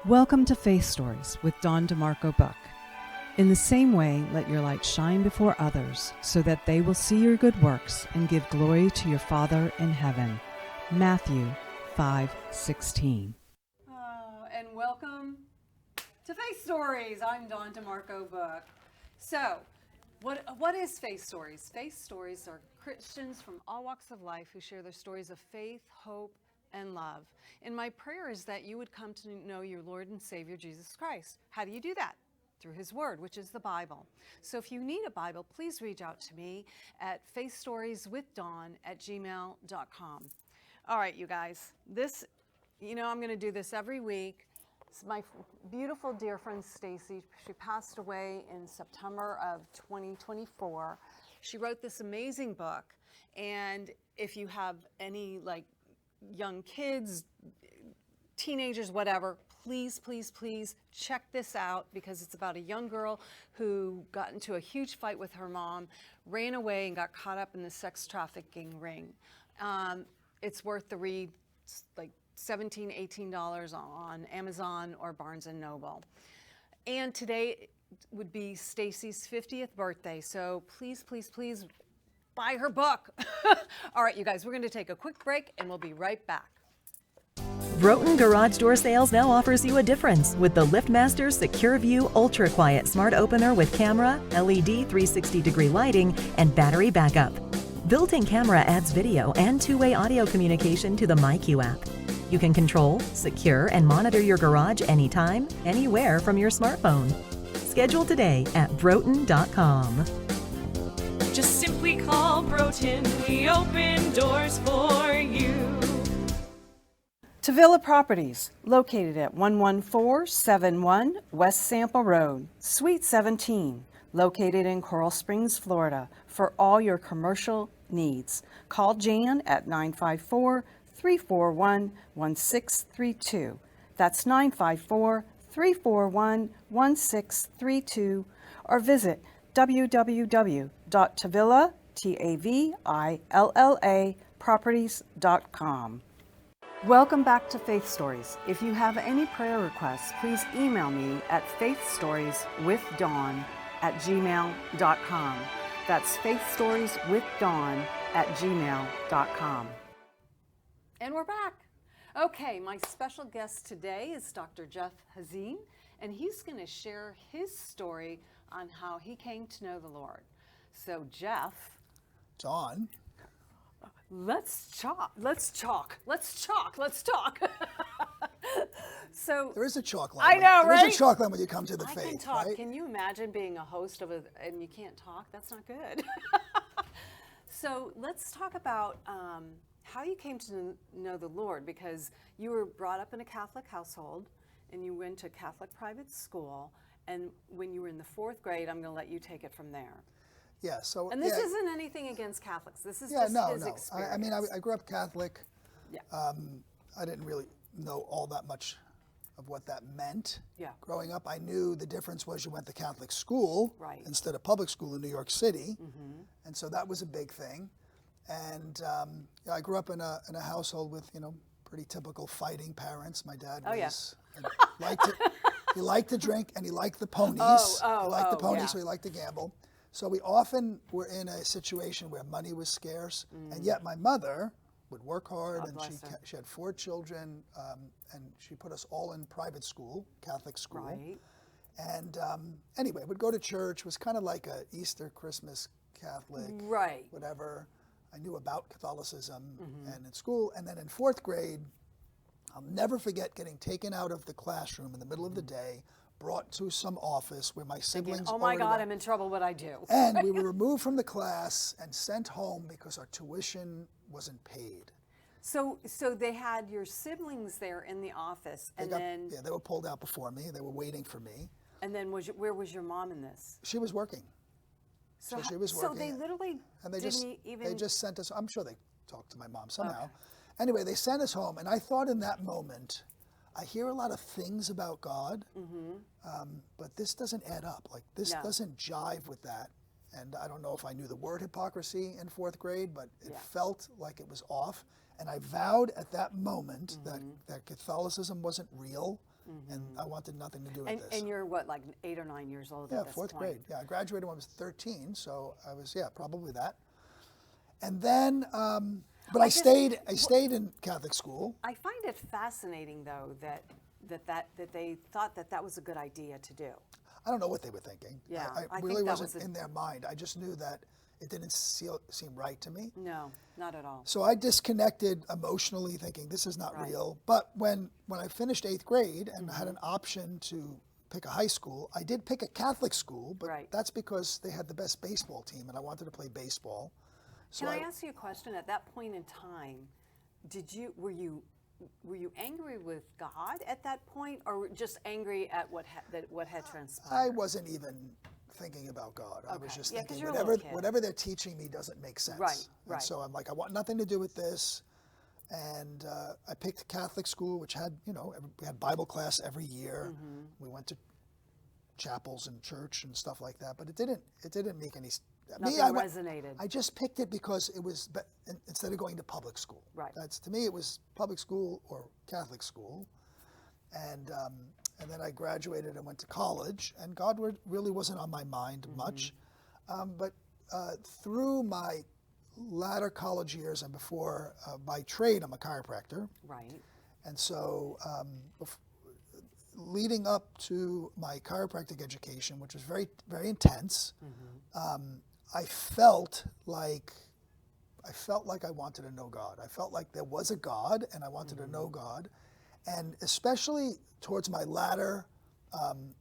Welcome to Faith Stories with Dawn DeMarco Buck. In the same way, let your light shine before others so that they will see your good works and give glory to your Father in heaven. Matthew 5:16. And welcome to Faith Stories. I'm Dawn DeMarco Buck. So, what is Faith Stories? Faith Stories are Christians from all walks of life who share their stories of faith, hope, and love. And my prayer is that you would come to know your Lord and Savior, Jesus Christ. How do you do that? Through His Word, which is the Bible. So if you need a Bible, please reach out to me at faithstorieswithdawn@gmail.com. All right, you guys, I'm going to do this every week. It's my beautiful dear friend Stacy. She passed away in September of 2024. She wrote this amazing book, and if you have any young kids, teenagers, whatever, please check this out, because it's about a young girl who got into a huge fight with her mom, ran away, and got caught up in the sex trafficking ring. It's worth the read, like $17, $18 on Amazon or Barnes & Noble. And today would be Stacy's 50th birthday, so please buy her book. All right, you guys, we're going to take a quick break, and we'll be right back. Broughton Garage Door Sales now offers you a difference with the LiftMaster Secure View Ultra Quiet Smart Opener with camera, LED 360-degree lighting, and battery backup. Built-in camera adds video and two-way audio communication to the MyQ app. You can control, secure, and monitor your garage anytime, anywhere from your smartphone. Schedule today at broughton.com. Just simply call Broughton. We open doors for you. Tavilla Properties, located at 11471 West Sample Road, Suite 17, located in Coral Springs, Florida, for all your commercial needs. Call Jan at 954-341-1632. That's 954-341-1632, or visit www.tavillaproperties.com. Welcome back to Faith Stories. If you have any prayer requests, please email me at faithstorieswithdawn@gmail.com. That's faithstorieswithdawn@gmail.com. And we're back. Okay, my special guest today is Dr. Jeff Hazim, and he's going to share his story on how he came to know the Lord. So, Jeff. Dawn. Let's talk. So there is a chalk line. I know, right? There is a chalk line when you come to the faith. I can talk. Right? Can you imagine being a host and you can't talk? That's not good. So let's talk about how you came to know the Lord, because you were brought up in a Catholic household and you went to Catholic private school. And when you were in the 4th grade, I'm going to let you take it from there. Yeah. So. And this isn't anything against Catholics. This is just his experience. I mean, I grew up Catholic. Yeah. I didn't really know all that much of what that meant. Yeah. Growing up, I knew the difference was you went to Catholic school instead of public school in New York City, and so that was a big thing. And I grew up in a household with pretty typical fighting parents. My dad was he liked to drink, and he liked the ponies. He liked the ponies, so he liked to gamble. So we often were in a situation where money was scarce, and yet my mother would work hard, and she had 4 children, and she put us all in private school, Catholic school. Right. And anyway, would go to church, was kind of like a Easter, Christmas Catholic, whatever. I knew about Catholicism and in school. And then in 4th grade, I'll never forget getting taken out of the classroom in the middle of the day, brought to some office where my siblings oh my God, I'm in trouble, what I do. And we were removed from the class and sent home because our tuition wasn't paid. So they had your siblings there in the office, and then... Yeah, they were pulled out before me. They were waiting for me. And then where was your mom in this? She was working. So she was working. So they literally They just sent us... I'm sure they talked to my mom somehow. Okay. Anyway, they sent us home, and I thought in that moment, I hear a lot of things about God, but this doesn't add up. Like, this doesn't jive with that. And I don't know if I knew the word hypocrisy in 4th grade, but it felt like it was off. And I vowed at that moment that Catholicism wasn't real, and I wanted nothing to do with this. And you're what, like 8 or 9 years old Yeah, at this fourth point? grade. Yeah, I graduated when I was 13, so I was, yeah, probably that. And then, but I stayed in Catholic school. I find it fascinating, though, that they thought that was a good idea to do. I don't know what they were thinking. Yeah, I I really think that wasn't was in their mind. I just knew that it didn't seem right to me. No, not at all. So I disconnected emotionally, thinking this is not real. But when I finished 8th grade and had an option to pick a high school, I did pick a Catholic school, but that's because they had the best baseball team, and I wanted to play baseball. So Can I ask you a question? At that point in time, were you angry with God at that point, or just angry at what had transpired? I wasn't even thinking about God. I was just thinking whatever they're teaching me doesn't make sense. Right. And so I'm like, I want nothing to do with this. And I picked a Catholic school, which had, we had Bible class every year. We went to chapels and church and stuff like that, but it didn't make any. Nothing resonated. I just picked it because it was instead of going to public school. Right. To me, it was public school or Catholic school, and then I graduated and went to college, and God really wasn't on my mind much, but through my latter college years and before, by trade, I'm a chiropractor. Right. And so leading up to my chiropractic education, which was very, very intense, I felt like I wanted to know God. I felt like there was a God, and I wanted to know God. And especially towards my latter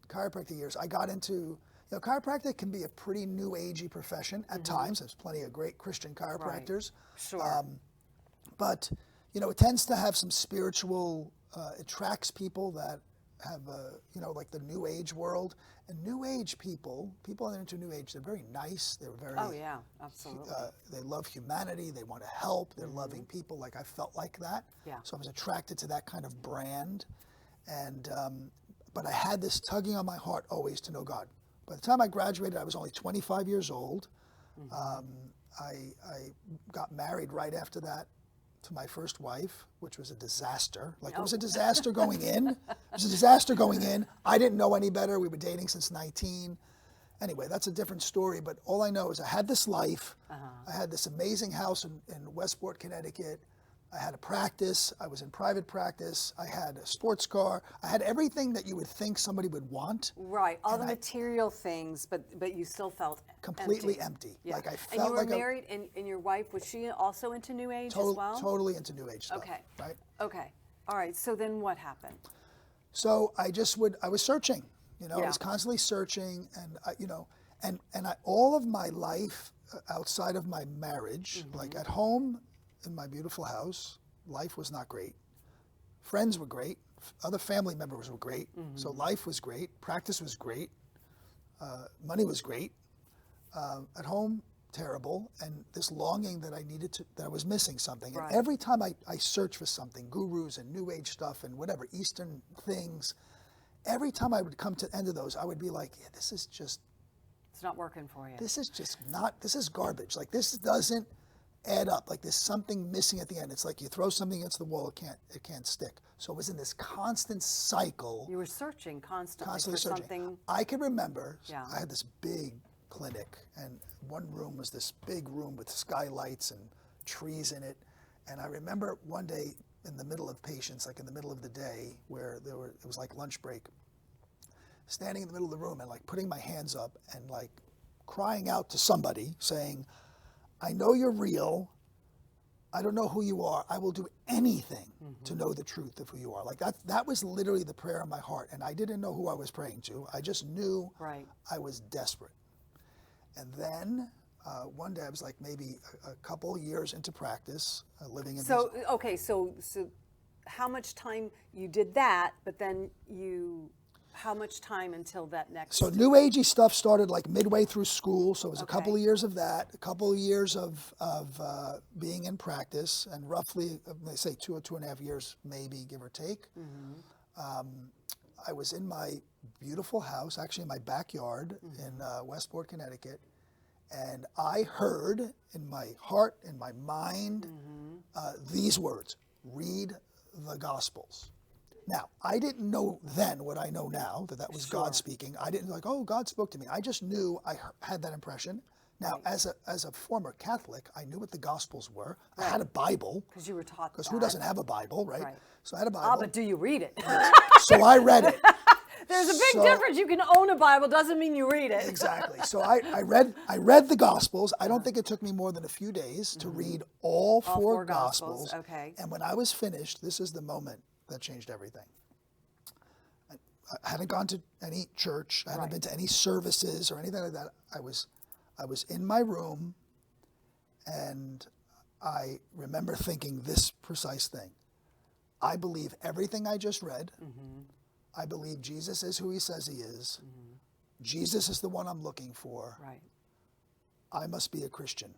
chiropractic years, I got into, chiropractic can be a pretty new agey profession at times. There's plenty of great Christian chiropractors. Right. Sure. But, it tends to have some spiritual, it attracts people that have, like the New Age world. And New Age people that are into New Age, they're very nice. They're very, oh yeah, absolutely. They love humanity. They want to help. They're loving people. Like I felt like that. Yeah. So I was attracted to that kind of brand. And, but I had this tugging on my heart always to know God. By the time I graduated, I was only 25 years old. I got married right after that to my first wife, which was a disaster. It was a disaster going in. It was a disaster going in. I didn't know any better. We were dating since 19. Anyway, that's a different story. But all I know is I had this life. I had this amazing house in Westport, Connecticut. I had a practice. I was in private practice. I had a sports car. I had everything that you would think somebody would want. Right, all the material things, but you still felt completely empty. Yeah. Like I felt and you were like married, and your wife, was she also into New Age as well? Totally into New Age stuff. Okay. Right. Okay. All right. So then what happened? So I was searching. I was constantly searching, and all of my life outside of my marriage, like at home. In my beautiful house, life was not great. Friends were great. Other family members were great. So life was great. Practice was great. Money was great. At home, terrible. And this longing that that I was missing something. Right. And every time I searched for something, gurus and New Age stuff and whatever, Eastern things, every time I would come to the end of those, I would be like, yeah, this is just... It's not working for you. This is just not... This is garbage. Like, this doesn't add up. Like there's something missing at the end. It's like you throw something against the wall, it can't stick. So it was in this constant cycle. You were searching constantly for searching. something. I can remember, I had this big clinic, and one room was this big room with skylights and trees in it. And I remember one day in the middle of patients, like in the middle of the day, where it was like lunch break, standing in the middle of the room and like putting my hands up and like crying out to somebody saying, I know you're real. I don't know who you are. I will do anything to know the truth of who you are. Like that was literally the prayer in my heart. And I didn't know who I was praying to. I just knew I was desperate. And then one day I was like maybe a couple years into practice, living in So how much time you did that, but then how much time until that next? So New Agey stuff started like midway through school. So it was a couple of years of that, a couple of years of being in practice, and roughly, they say 2 or 2.5 years, maybe, give or take. I was in my beautiful house, actually in my backyard in Westport, Connecticut, and I heard in my heart, in my mind, these words, read the Gospels. Now, I didn't know then what I know now, that was Sure. God speaking. I didn't like, oh, God spoke to me. I just knew I had that impression. Now, as a former Catholic, I knew what the Gospels were. I had a Bible. Because you were taught Because that. who doesn't have a Bible, right? Right. So I had a Bible. Ah, but do you read it? So I read it. There's a big So- difference. You can own a Bible, doesn't mean you read it. Exactly. So I read the Gospels. I don't think it took me more than a few days to read all four Gospels. Okay. And when I was finished, this is the moment that changed everything. I hadn't gone to any church. I hadn't been to any services or anything like that. I was in my room, and I remember thinking this precise thing. I believe everything I just read. I believe Jesus is who he says he is. Jesus is the one I'm looking for. Right. I must be a Christian.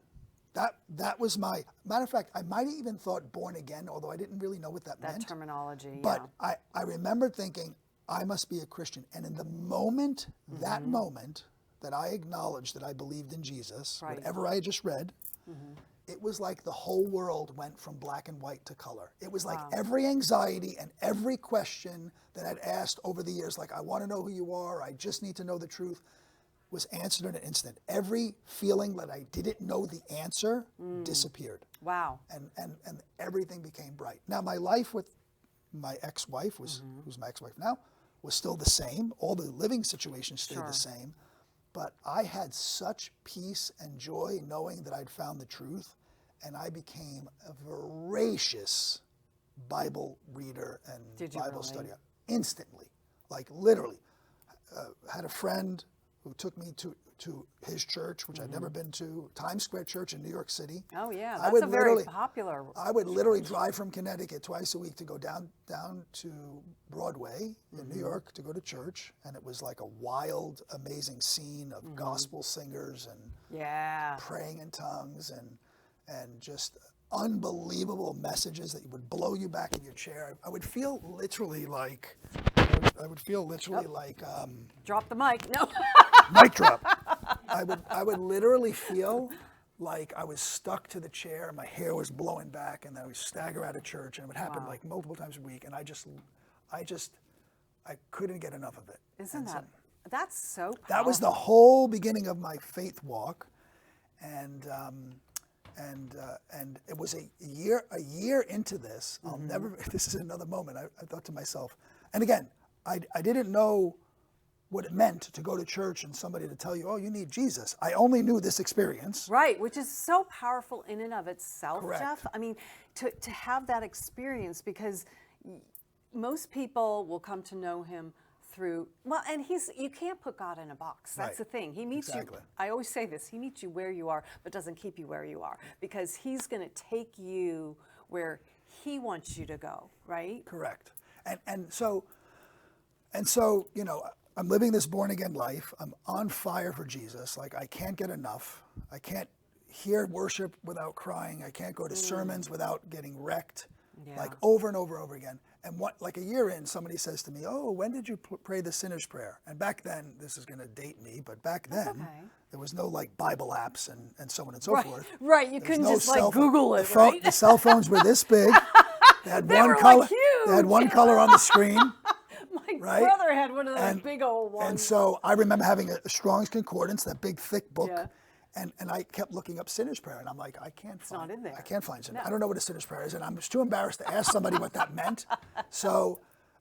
That was my, matter of fact, I might have even thought born again, although I didn't really know what that meant. That terminology, But I remember thinking, I must be a Christian. And in the moment, that moment that I acknowledged that I believed in Jesus, whatever I had just read, it was like the whole world went from black and white to color. It was like every anxiety and every question that I'd asked over the years, like, I want to know who you are, I just need to know the truth, was answered in an instant. Every feeling that I didn't know the answer disappeared. Wow. And everything became bright. Now, my life with my ex-wife, who's my ex-wife now, was still the same. All the living situations stayed the same. But I had such peace and joy knowing that I'd found the truth, and I became a voracious Bible reader and Bible studier instantly, like literally. Had a friend who took me to his church, which I'd never been to, Times Square Church in New York City. Oh yeah, I that's a very popular. I would literally drive from Connecticut twice a week to go down to Broadway in New York to go to church, and it was like a wild, amazing scene of gospel singers and praying in tongues and just unbelievable messages that would blow you back in your chair. I would feel literally like Drop the mic. No. mic drop. I would literally feel like I was stuck to the chair, my hair was blowing back, and then I would stagger out of church, and it would happen like multiple times a week, and I couldn't get enough of it. Isn't that's so powerful. That was the whole beginning of my faith walk, and it was a year into this. I'll never. This is another moment. I thought to myself, and again, I didn't know what it meant to go to church and somebody to tell you, oh, you need Jesus. I only knew this experience. Right, which is so powerful in and of itself, Correct. Jeff. I mean, to have that experience, because most people will come to know him through, well, and you can't put God in a box. That's the thing. He meets you, I always say this, he meets you where you are, but doesn't keep you where you are, because he's going to take you where he wants you to go, right? Correct. And so, you know, I'm living this born again life. I'm on fire for Jesus. Like, I can't get enough. I can't hear worship without crying. I can't go to sermons without getting wrecked, like over and over and over again. And like a year in, somebody says to me, oh, when did you pray the sinner's prayer? And back then, this is going to date me, but back then, there was no like Bible apps and so on and so forth. Right, you couldn't just like Google it, right? The cell phones were this big. They had They one were, color. like, huge. They had one color on the screen. My brother had one of those big old ones. And so I remember having a Strong's Concordance, that big thick book, and I kept looking up sinner's prayer, and I'm like, I can't find not in there. I can't find sinner's. I don't know what a sinner's prayer is, and I'm just too embarrassed to ask somebody what that meant. So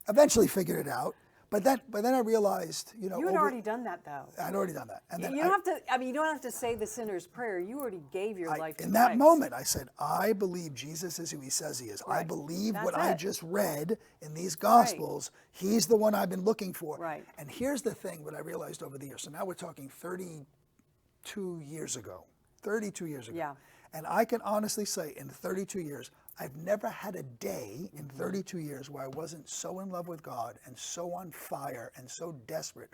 eventually figured it out. But then I realized, you know, You had already done that, though. I'd already done that. And then You don't have to. I mean, you don't have to say the sinner's prayer. You already gave your life to in that Christ. moment, I said, I believe Jesus is who he says he is. I believe That's what I it. just read in these Gospels. He's the one I've been looking for. Right. And here's the thing, what I realized over the years. So now we're talking 32 years ago. 32 years ago. Yeah. And I can honestly say, in 32 years, I've never had a day in 32 years where I wasn't so in love with God and so on fire and so desperate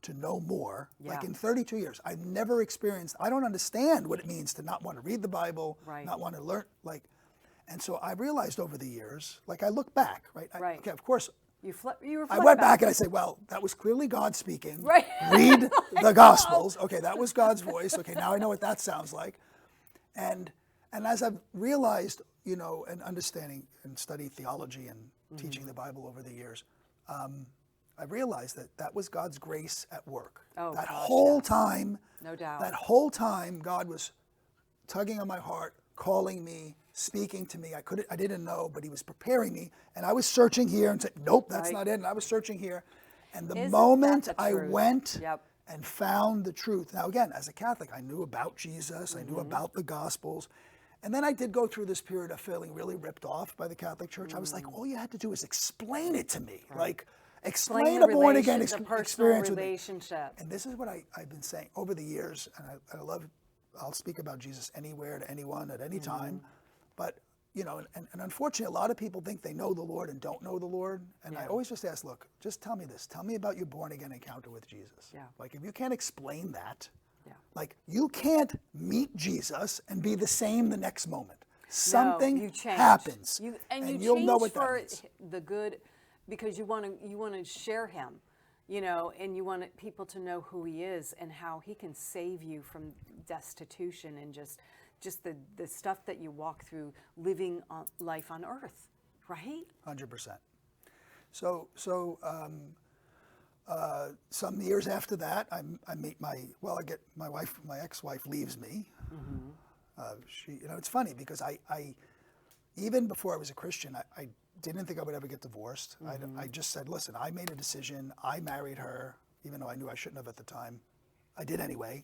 to know more. Like in 32 years, I've never experienced, I don't understand what it means to not want to read the Bible, not want to learn, like, and so I realized over the years, like I look back, right? Okay, of course, I went back and I said, well, that was clearly God speaking. Right. Read the Gospels. Okay, that was God's voice. Okay, now I know what that sounds like. And as I've realized, you know, and understanding and study theology and teaching the Bible over the years, I realized that that was God's grace at work. Oh, that gosh, whole yes. time, No doubt. that whole time, God was tugging on my heart, calling me, speaking to me. I didn't know, but he was preparing me. And I was searching here and said, nope, that's Right. not it. And I was searching here. And the Isn't moment that the I truth? went Yep. and found the truth. Now, again, as a Catholic, I knew about Jesus. I knew about the Gospels. And then I did go through this period of feeling really ripped off by the Catholic Church. I was like, all you had to do is explain it to me. Like, explain the a born-again the personal experience with me. relationship. And this is what I've been saying over the years, and I'll speak about Jesus anywhere to anyone at any time. But, you know, and unfortunately, a lot of people think they know the Lord and don't know the Lord. And I always just ask, look, just tell me this. Tell me about your born-again encounter with Jesus. Yeah. Like, if you can't explain that, Yeah. like, you can't meet Jesus and be the same the next moment. Something you change. happens, You and change you'll know what that for means. the good, because you want to share him, you know, and you want people to know who he is and how he can save you from destitution and just the stuff that you walk through living life on earth, right? 100%. So some years after that, I meet my wife. My ex-wife leaves me. She, you know, it's funny because I even before I was a Christian, I didn't think I would ever get divorced. I just said, listen, I made a decision. I married her, even though I knew I shouldn't have at the time. I did anyway,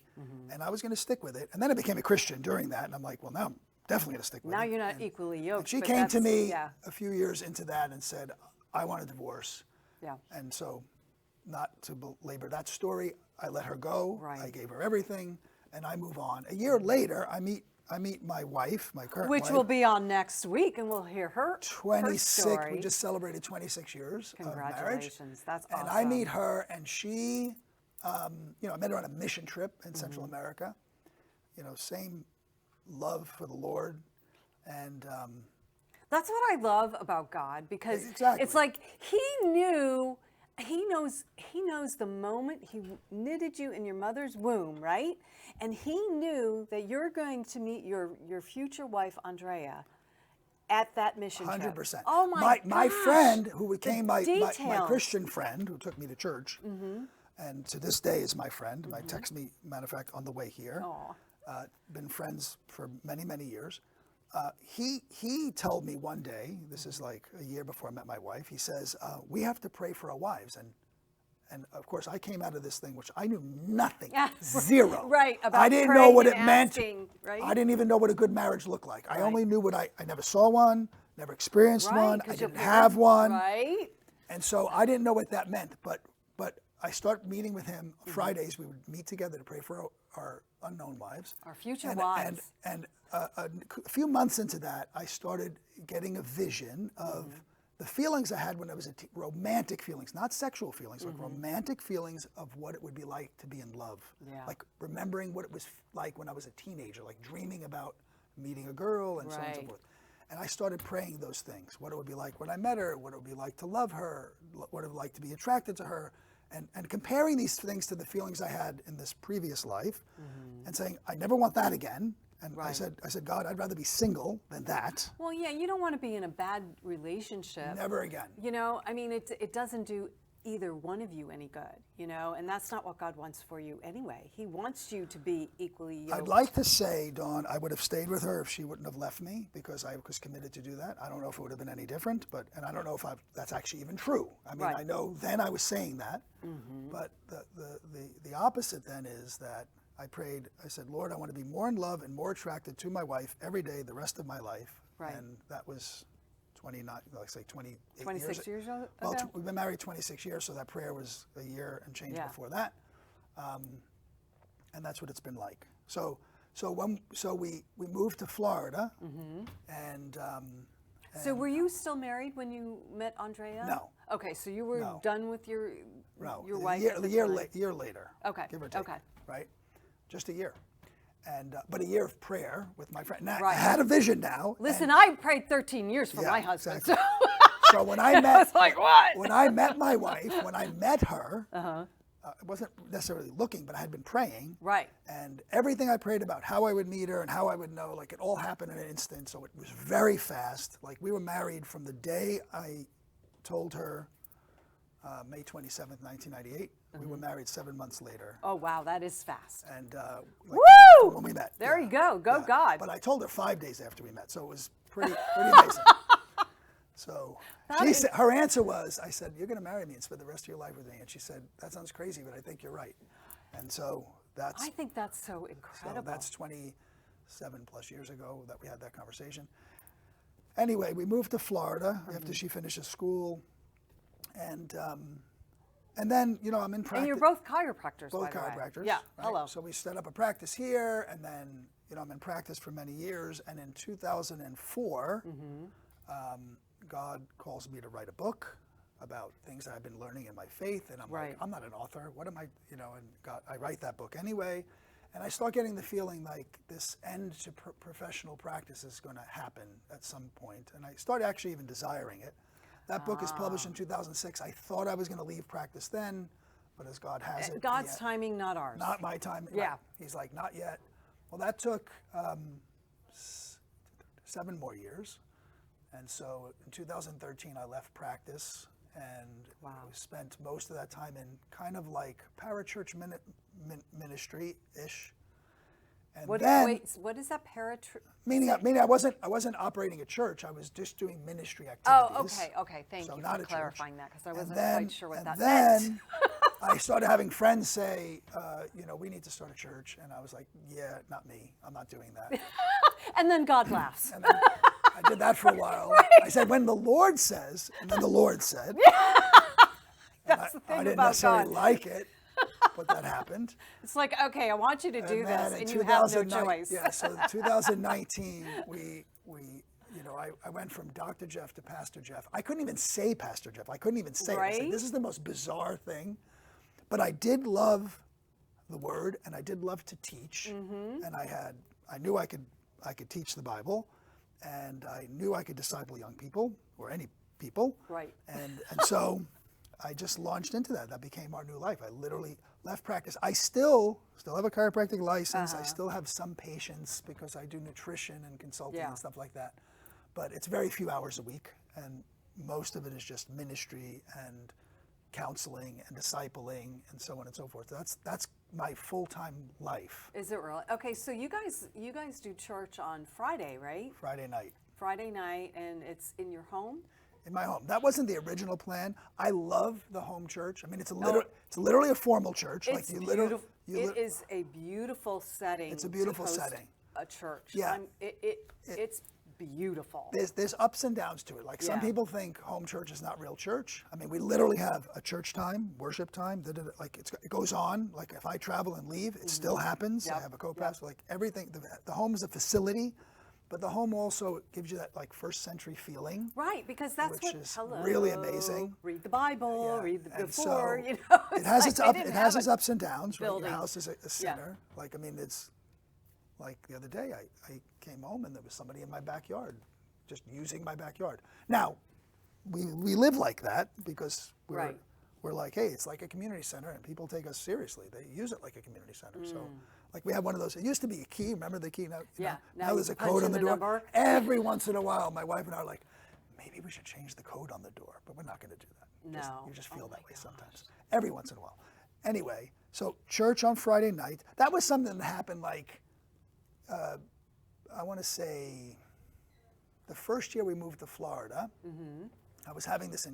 and I was going to stick with it. And then I became a Christian during that, and I'm like, well, now I'm definitely going to stick with it. Now you're not equally yoked. And she but came to that's- me yeah, a few years into that and said, I want a divorce. yeah. And so, not to belabor that story, I let her go. Right. I gave her everything, and I move on. A year later, I meet my wife, my current Which wife. will be on next week, and we'll hear her 26. story. We just celebrated 26 years of marriage. Congratulations, that's awesome. And I meet her, and she, you know, I met her on a mission trip in Central Mm-hmm. America. You know, same love for the Lord, and That's what I love about God, because Exactly. it's like he knows the moment he knitted you in your mother's womb, right? And he knew that you're going to meet your future wife, Andrea, at that mission trip. 100%. Oh my My gosh, friend, who became my details. Christian friend, who took me to church, and to this day is my friend. I text me, matter of fact, on the way here. Aw. Been friends for many, many years. He told me one day, this is like a year before I met my wife, he says, we have to pray for our wives. And of course, I came out of this thing, which I knew nothing, zero. Right, about I didn't know what it praying and meant. asking, right? I didn't even know what a good marriage looked like. I only knew what I never saw one, never experienced Right, one, 'cause I your didn't have one. Right? And so I didn't know what that meant, but I started meeting with him Fridays. We would meet together to pray for our unknown wives. Our future and, wives. And a few months into that, I started getting a vision of the feelings I had when I was romantic feelings, not sexual feelings, like romantic feelings of what it would be like to be in love. Yeah. Like remembering what it was like when I was a teenager, like dreaming about meeting a girl and so on and so Right. forth. And I started praying those things, what it would be like when I met her, what it would be like to love her, what it would be like to be attracted to her, and comparing these things to the feelings I had in this previous life, and saying, I never want that again. And I said, God, I'd rather be single than that. Well, yeah, you don't want to be in a bad relationship. Never again. You know, I mean, it doesn't do either one of you any good, you know, and that's not what God wants for you anyway. He wants you to be equally yoked. I'd like to say, Dawn, I would have stayed with her if she wouldn't have left me, because I was committed to do that. I don't know if it would have been any different, and I don't know if that's actually even true. I mean, Right. I know then I was saying that, but the opposite then is that I prayed, I said, Lord, I want to be more in love and more attracted to my wife every day the rest of my life. Right. And that was 28 26 years ago? Well, we've been married 26 years, so that prayer was a year and change before that. And that's what it's been like. So we moved to Florida, and So were you still married when you met Andrea? No. Okay, so you were No. done with your a wife year, at the year, time. year later, Okay, give or take, okay. right? Just a year. And but a year of prayer with my friend. Now, I Right. had a vision now. Listen, I prayed 13 years for Yeah, my husband. exactly. So So when I met, was like, what? When I met my wife, when I met her, I wasn't necessarily looking, but I had been praying. Right. And everything I prayed about, how I would meet her and how I would know, like it all happened in an instant. So it was very fast. Like we were married from the day I told her May 27th, 1998. We were married 7 months later. Oh, wow, that is fast. And Woo! when we met. There you go. Go God. But I told her 5 days after we met, so it was pretty amazing. So she said, her answer was, I said, you're going to marry me and spend the rest of your life with me. And she said, that sounds crazy, but I think you're right. And so that's... I think that's so incredible. So that's 27 plus years ago that we had that conversation. Anyway, we moved to Florida after she finishes school. And then, you know, I'm in practice. And you're both chiropractors, Both by the way. chiropractors. Yeah, right? hello. So we set up a practice here, and then, you know, I'm in practice for many years. And in 2004, God calls me to write a book about things that I've been learning in my faith. And I'm like, I'm not an author. What am I, you know, and God, I write that book anyway. And I start getting the feeling like this end to professional practice is going to happen at some point. And I start actually even desiring it. That book is published in 2006. I thought I was going to leave practice then, but as God has it. God's timing, not ours. Not my timing. Yeah. Right. He's like, not yet. Well, that took 7 more years. And so in 2013, I left practice and spent most of that time in kind of like parachurch ministry-ish. And What is that parachurch? Meaning I wasn't operating a church. I was just doing ministry activities. Oh, okay. Thank you not for a clarifying that, because I wasn't then, quite sure what and that then meant. I started having friends say, you know, we need to start a church. And I was like, yeah, not me. I'm not doing that. And then God laughs. And then I did that for a while. I said, when the Lord says, and then the Lord said. That's the thing I didn't about necessarily God. like it, but that happened. It's like, okay, I want you to do then this, in and you have no 2009 choice. Yeah, so in 2019, we you know, I went from Dr. Jeff to Pastor Jeff. I couldn't even say Pastor Jeff. I couldn't even say it. I said, this is the most bizarre thing. But I did love the Word, and I did love to teach. And I knew I could teach the Bible, and I knew I could disciple young people, or any people. Right. And so I just launched into that. That became our new life. I literally left practice. I still have a chiropractic license. I still have some patients because I do nutrition and consulting and stuff like that. But it's very few hours a week, and most of it is just ministry and counseling and discipling and so on and so forth. That's my full-time life. Is it really? Okay, so you guys do church on Friday, right? Friday night. Friday night, and it's in your home? In my home. That wasn't the original plan. I love the home church. I mean, it's literally a formal church. It's beautiful. It is a beautiful setting. It's a beautiful to host setting. A church. Yeah. It's beautiful. There's ups and downs to it. Like some people think home church is not real church. I mean, we literally have a church time, worship time. Like it goes on. Like if I travel and leave, it still happens. I have a co-pastor. Like everything. The home is a facility, but the home also gives you that like first century feeling. Right, because that's which what is hello, really amazing. Read the Bible, read the And before. so You know, it has like its its ups and downs. Right? building. Your house is a center. Like I mean, it's like the other day I came home and there was somebody in my backyard, just using my backyard. Now, we live like that because we're like, hey, it's like a community center and people take us seriously. They use it like a community center. So like we have one of those. It used to be a key. Remember the key? Now, now there's a code on the door. Number. Every once in a while, my wife and I are like, maybe we should change the code on the door, but we're not going to do that. No. You just feel that way sometimes. Every once in a while. Anyway, so church on Friday night. That was something that happened like, I want to say, the first year we moved to Florida. I was having these,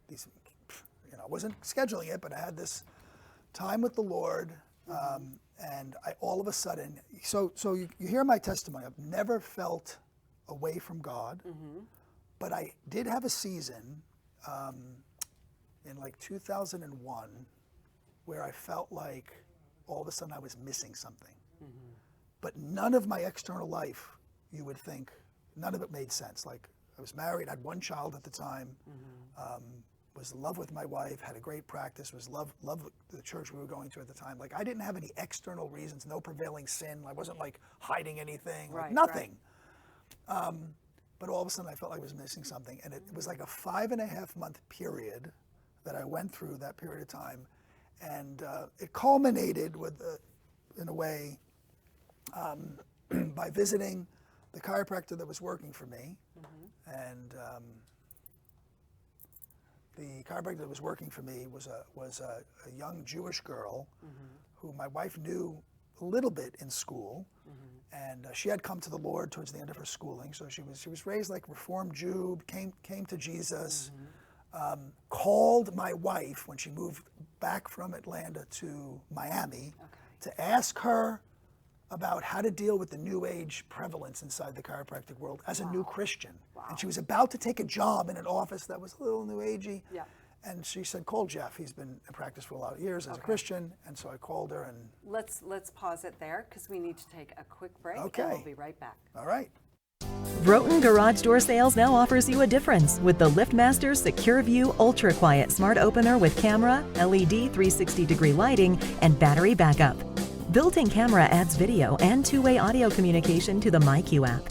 you know, I wasn't scheduling it, but I had this time with the Lord. And I all of a sudden, so you hear my testimony. I've never felt away from God, but I did have a season in like 2001 where I felt like all of a sudden I was missing something. But none of my external life, you would think, none of it made sense. Like I was married, had one child at the time, was in love with my wife, had a great practice, was love the church we were going to at the time. Like I didn't have any external reasons, no prevailing sin. I wasn't like hiding anything, like nothing. But all of a sudden I felt like I was missing something. And it was like a 5.5 month period that I went through that period of time. And it culminated with, in a way, by visiting the chiropractor that was working for me. And the chiropractor that was working for me was a young Jewish girl who my wife knew a little bit in school, and she had come to the Lord towards the end of her schooling. So she was raised like Reformed Jew, came to Jesus, called my wife when she moved back from Atlanta to Miami to ask her about how to deal with the New Age prevalence inside the chiropractic world as a new Christian. And she was about to take a job in an office that was a little New Agey. Yeah. And she said, call Jeff. He's been in practice for a lot of years as a Christian. And so I called her and... Let's pause it there because we need to take a quick break. Okay. And we'll be right back. All right. Broughton Garage Door Sales now offers you a difference with the LiftMaster Secure View Ultra Quiet Smart Opener with camera, LED 360-degree lighting, and battery backup. Built-in camera adds video and two-way audio communication to the MyQ app.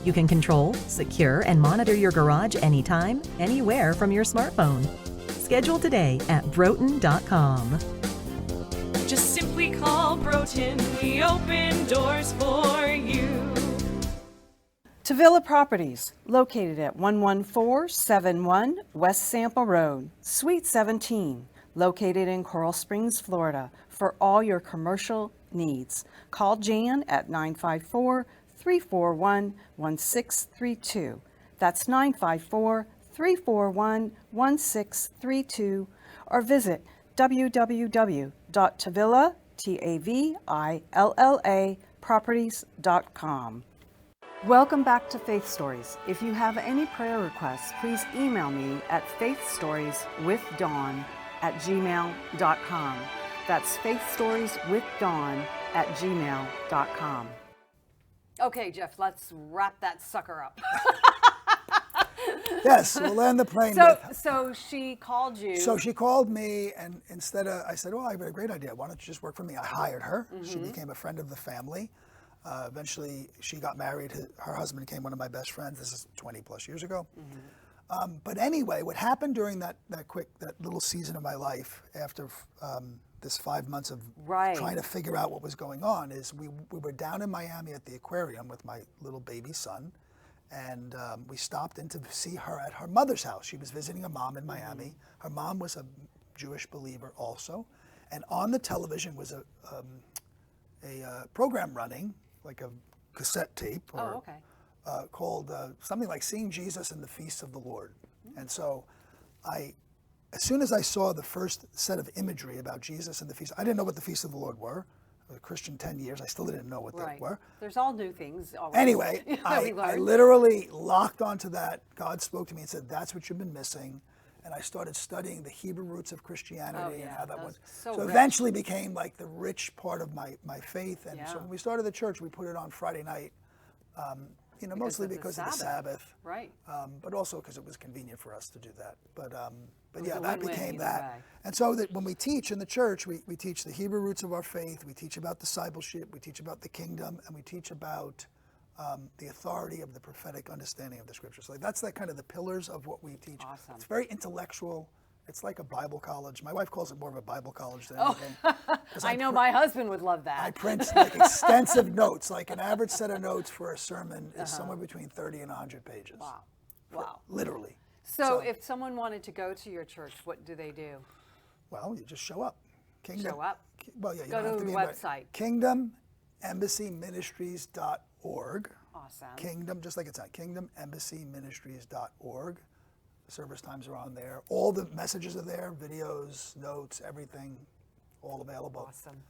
You can control, secure, and monitor your garage anytime, anywhere from your smartphone. Schedule today at broughton.com. Just simply call Broughton. We open doors for you. Tavilla Properties, located at 11471 West Sample Road, Suite 17, located in Coral Springs, Florida, for all your commercial needs. Call Jan at 954-341-1632. That's 954-341-1632, or visit www.tavilla.properties.com. Welcome back to Faith Stories. If you have any prayer requests, please email me at faithstorieswithdawn@gmail.com. That's faithstorieswithdawn@gmail.com. Okay, Jeff, let's wrap that sucker up. Yes, we'll land the plane. So she called you. So she called me, and instead of, I said, well, I have a great idea. Why don't you just work for me? I hired her. She became a friend of the family. Eventually, she got married. Her husband became one of my best friends. This is 20 plus years ago. But anyway, what happened during that little season of my life after this 5 months of trying to figure out what was going on is we were down in Miami at the aquarium with my little baby son, and we stopped in to see her at her mother's house. She was visiting her mom in Miami. Her mom was a Jewish believer also, and on the television was a program running, like a cassette tape, or called something like Seeing Jesus in the Feasts of the Lord. And so as soon as I saw the first set of imagery about Jesus and the feast, I didn't know what the Feasts of the Lord were. I was a Christian 10 years, I still didn't know what they were. There's all new things always. Anyway, I literally locked onto that. God spoke to me and said, that's what you've been missing. And I started studying the Hebrew roots of Christianity and how that was. So eventually became like the rich part of my faith. And so when we started the church, we put it on Friday night, mostly because of the Sabbath. Right. But also because it was convenient for us to do that. But yeah, that became that. And so that when we teach in the church, we teach the Hebrew roots of our faith, we teach about discipleship, we teach about the kingdom, and we teach about the authority of the prophetic understanding of the scriptures. So that's kind of the pillars of what we teach. Awesome. It's very intellectual. It's like a Bible college. My wife calls it more of a Bible college than anything. I know my husband would love that. I print like extensive notes. Like an average set of notes for a sermon is somewhere between 30 and 100 pages. Wow. Literally. So if someone wanted to go to your church, what do they do? Well, you just show up. Show up? Well, yeah. You go to the website. KingdomEmbassyMinistries.org. Awesome. Kingdom, just like it's on KingdomEmbassyMinistries.org. The service times are on there. All the messages are there, videos, notes, everything, all available. Awesome.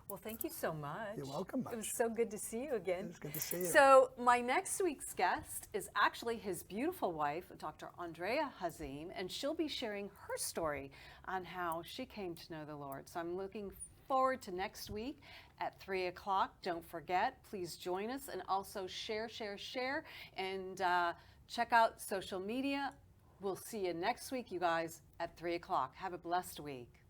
Well, thank you so much. You're welcome. It was so good to see you again. It was good to see you. So my next week's guest is actually his beautiful wife, Dr. Andrea Hazim, and she'll be sharing her story on how she came to know the Lord. So I'm looking forward to next week at 3 o'clock. Don't forget, please join us, and also share, and check out social media. We'll see you next week, you guys, at 3 o'clock. Have a blessed week.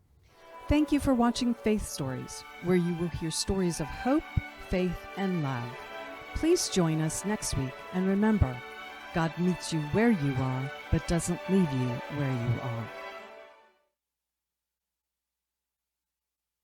Thank you for watching Faith Stories, where you will hear stories of hope, faith, and love. Please join us next week, and remember, God meets you where you are, but doesn't leave you where you are.